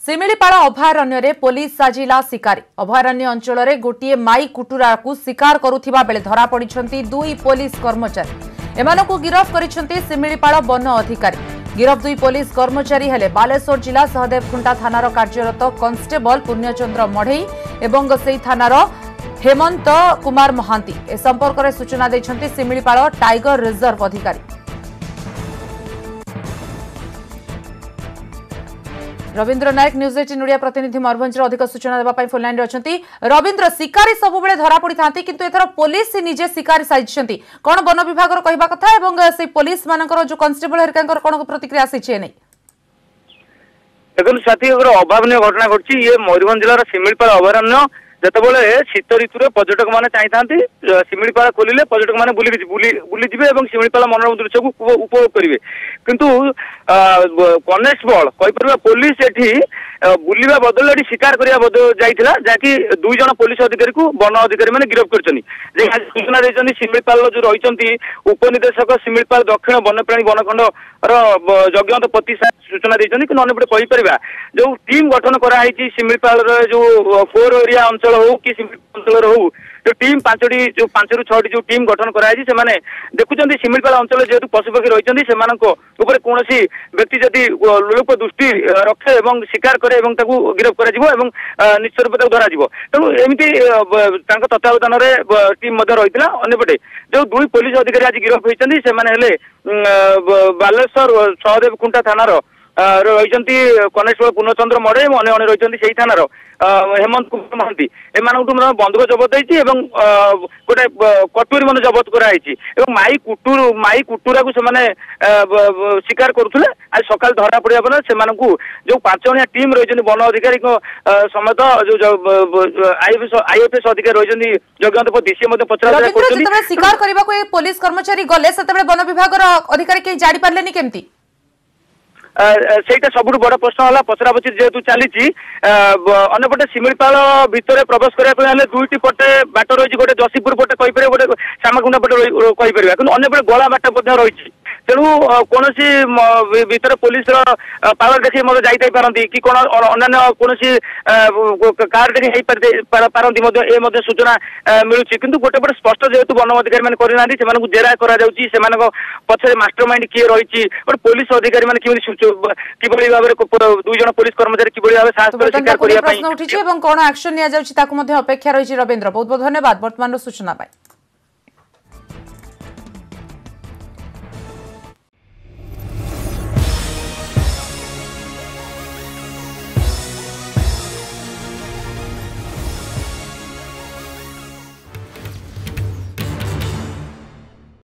शिमिलीपाल अभयारण्य पुलिस साजिला शिकारी अभयारण्य अंचल में गोटे माई कुटुरा को शिकार करुवा बेले धरा पड़ी दुई पुलिस कर्मचारी एमान गिरफ कर शिमिलीपाल वन अधिकारी गिरफ दुई पुलिस कर्मचारी हेले बालेश्वर जिला सहदेवखुंटा थानार कार्यरत कन्स्टेबल पुण्यचंद्र मढ़ई एवं से थानार हेमंत कुमार महांती ए संपर्क में सूचना देते शिमिलीपाल टाइगर रिजर्व अधिकारी। रवींद्र नायक न्यूज 18 ओडिया प्रतिनिधि मयूरभंज अधिक सूचना देवाई फोन लाइन अच्छा रवींद्र शिकारी सब बेले धरा पड़ी था किंतु एथर पुलिस निजे शिकारी साजिशंती कौन वन विभाग कहवा कथा एवं से पुलिस मानकर जो कन्स्टेबल हेरिका कौन प्रतिक्रिया आसी नहीं देखो साथी अभावन घटना घटी ये मयूरभंज जिलार शिमिलीपाल अभयारण्य जितेबाला शीत ऋतु पर्यटक मैंने चाहिए शिमिलीपाल खोलिले पर्यटक मैंने बुलीजे और शिमिलीपाल मनोरम दृश्य को उपभोग करेंगे किंतु कनेस्टेबल कहीपर पुलिस एटी बुलवा बदल ये शिकार करने जाइला जहाँकि दुई जन पुलिस अधिकारी को वन अधिकारी मैंने गिरफ्त कर सूचना देते शिमिलीपाल जो रही उपनिदेशक शिमिलीपाल दक्षिण वन्यप्राणी वनखंड जगन्नाथ पति सूचना देते कि अन्यपटे कहीपर जो टीम गठन कराई शिमिलीपाल जो 4 एरिया अंचल हो कि अंचल हो जो टीम 5 ରୁ 6 जो टीम गठन कराई से माने देखुं शिमिलीपाल अंचल जेहेतु पशुपक्षी रही कौन व्यक्ति जदि लोक दृष्टि रखे और शिकार करे गिरफ कर निश्चित रूप धर तेणु एमती तत्वावधान टीम रही अंपटे जो दुई पुलिस अधिकारी आज गिरफ होती से बालेश्वर सहदेवखुंटा थानार रही कनेस्टेबल पूर्णचंद्र मढ़ई अने रही थानार हेमंत कुमार महांती एम बंधुक जबत होती गोटे कटोरी मन जबत कराई माई कुटुरा को शिकार करुले आज सकाल धरा पड़ा पर जो 5 जणिया टीम रही वन अधिकारी समेत जो आईएफएस अधिकारी रही जगन्नाथ पति सी पचरा शिकार करने पुलिस कर्मचारी गले से वन विभाग अधिकारी कहीं जानी पारे केमती सेटा सबुठ बड़ प्रश्न है पचरा पचर जेहेतु चली अंपटे शिमिलीपाल भितर प्रवेश करने दुईटी पटे बाट रही गोटे जसीपुर पटे कहीपर गोटे सामाकुंडा पटे कहीपर कि अंपटे गला बाट रही तेणु कौन भितर पुलिस पावर देखिए मतलब जाई पारती कि कौन अन्य कौन कार देखिए सूचना मिलूँ कि गोटे पटे स्पष्ट जेहेतु वन अधिकारी मैंने करना से जेरा पछे मास्टरमाइंड किए रही पुलिस अधिकारी मैंने किभली भाव दुई जन पुलिस कर्मचारी किभली भाव साहस शिकार करने प्रश्न उठी कौन एक्शन नि अपेक्षा रही रवींद्र बहुत बहुत धन्यवाद वर्तमान सूचना पाई।